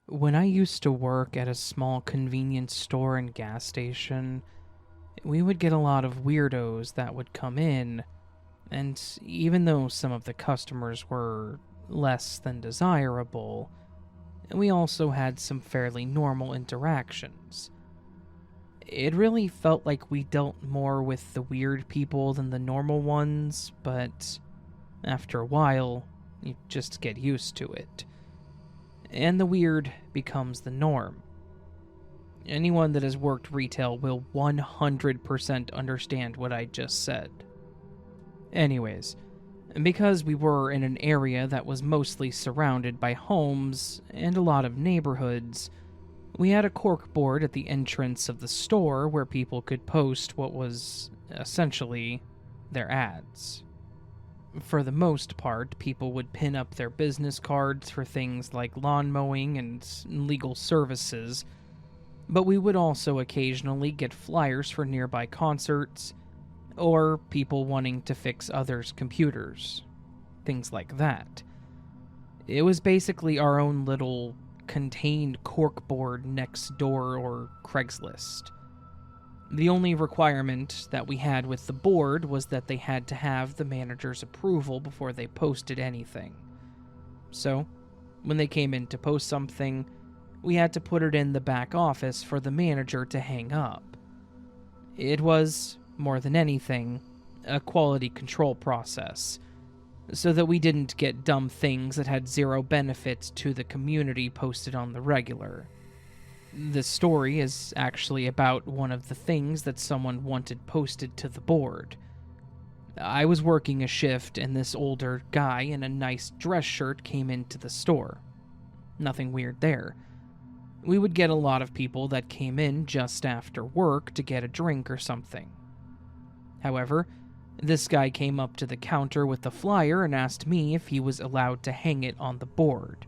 When I used to work at a small convenience store and gas station, we would get a lot of weirdos that would come in, and even though some of the customers were less than desirable, we also had some fairly normal interactions. It really felt like we dealt more with the weird people than the normal ones, but after a while, you just get used to it. And the weird becomes the norm. Anyone that has worked retail will 100% understand what I just said. Anyways, because we were in an area that was mostly surrounded by homes and a lot of neighborhoods, we had a corkboard at the entrance of the store where people could post what was essentially their ads. For the most part, people would pin up their business cards for things like lawn mowing and legal services, but we would also occasionally get flyers for nearby concerts or people wanting to fix others' computers. Things like that. It was basically our own little contained corkboard next door or Craigslist. The only requirement that we had with the board was that they had to have the manager's approval before they posted anything. So, when they came in to post something, we had to put it in the back office for the manager to hang up. It was, more than anything, a quality control process, so that we didn't get dumb things that had zero benefit to the community posted on the regular. This story is actually about one of the things that someone wanted posted to the board. I was working a shift and this older guy in a nice dress shirt came into the store. Nothing weird there. We would get a lot of people that came in just after work to get a drink or something. However, this guy came up to the counter with the flyer and asked me if he was allowed to hang it on the board.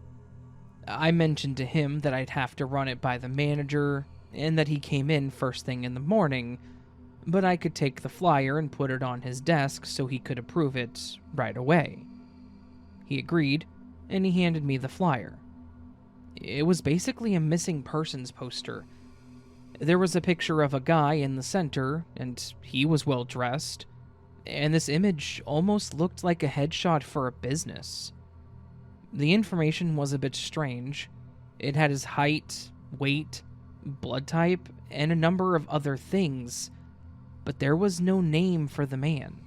I mentioned to him that I'd have to run it by the manager, and that he came in first thing in the morning, but I could take the flyer and put it on his desk so he could approve it right away. He agreed, and he handed me the flyer. It was basically a missing persons poster. There was a picture of a guy in the center, and he was well dressed, and this image almost looked like a headshot for a business. The information was a bit strange. It had his height, weight, blood type, and a number of other things, but there was no name for the man.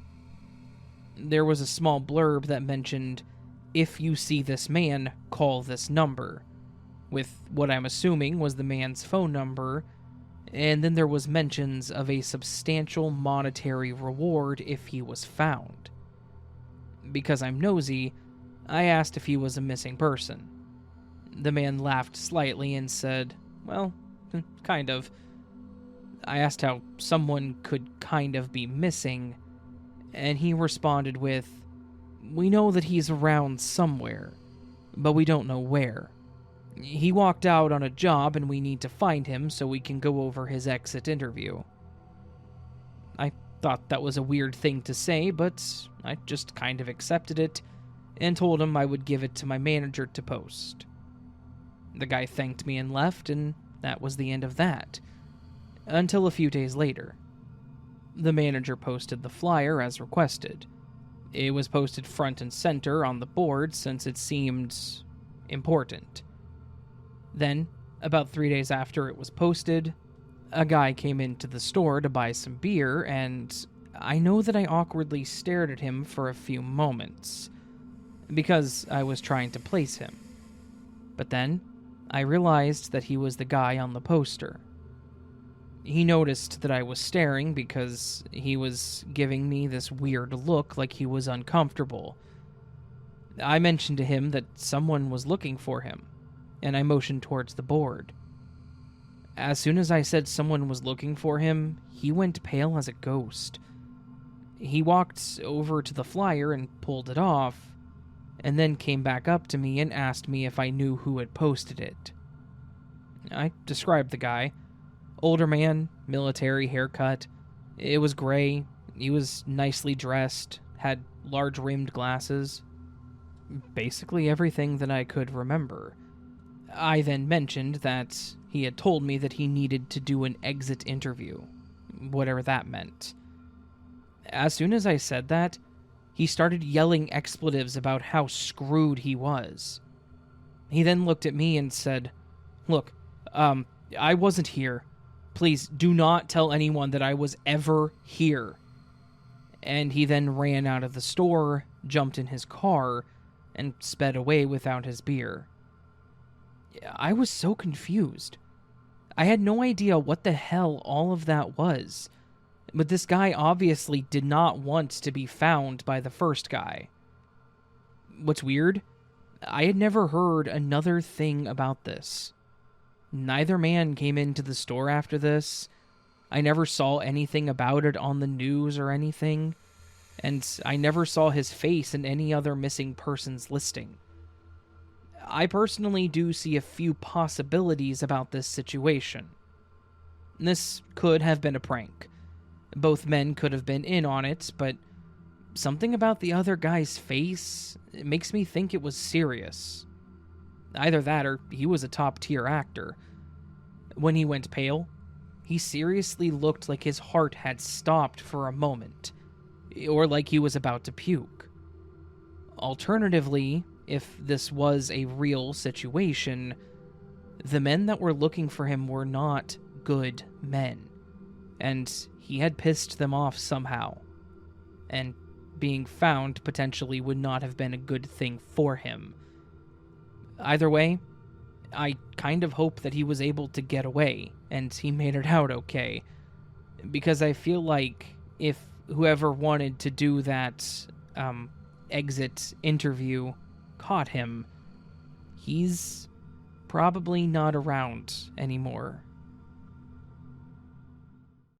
There was a small blurb that mentioned, "If you see this man, call this number," with what I'm assuming was the man's phone number, and then there was mentions of a substantial monetary reward if he was found. Because I'm nosy, I asked if he was a missing person. The man laughed slightly and said, "Well, kind of." I asked how someone could kind of be missing, and he responded with, "We know that he's around somewhere, but we don't know where. He walked out on a job and we need to find him so we can go over his exit interview." I thought that was a weird thing to say, but I just kind of accepted it and told him I would give it to my manager to post. The guy thanked me and left, and that was the end of that. Until a few days later. The manager posted the flyer as requested. It was posted front and center on the board since it seemed important. Then, about 3 days after it was posted, a guy came into the store to buy some beer, and I know that I awkwardly stared at him for a few moments, because I was trying to place him. But then, I realized that he was the guy on the poster. He noticed that I was staring because he was giving me this weird look like he was uncomfortable. I mentioned to him that someone was looking for him, and I motioned towards the board. As soon as I said someone was looking for him, he went pale as a ghost. He walked over to the flyer and pulled it off, and then came back up to me and asked me if I knew who had posted it. I described the guy. Older man, military haircut. It was gray. He was nicely dressed, had large rimmed glasses. Basically everything that I could remember. I then mentioned that he had told me that he needed to do an exit interview, whatever that meant. As soon as I said that, he started yelling expletives about how screwed he was. He then looked at me and said, "Look, I wasn't here. Please do not tell anyone that I was ever here." And he then ran out of the store, jumped in his car, and sped away without his beer. I was so confused. I had no idea what the hell all of that was, but this guy obviously did not want to be found by the first guy. What's weird? I had never heard another thing about this. Neither man came into the store after this. I never saw anything about it on the news or anything, and I never saw his face in any other missing persons listing. I personally do see a few possibilities about this situation. This could have been a prank. Both men could have been in on it, but something about the other guy's face makes me think it was serious. Either that or he was a top-tier actor. When he went pale, he seriously looked like his heart had stopped for a moment, or like he was about to puke. Alternatively, if this was a real situation, the men that were looking for him were not good men, and he had pissed them off somehow, and being found potentially would not have been a good thing for him. Either way, I kind of hope that he was able to get away, and he made it out okay, because I feel like if whoever wanted to do that exit interview caught him, he's probably not around anymore.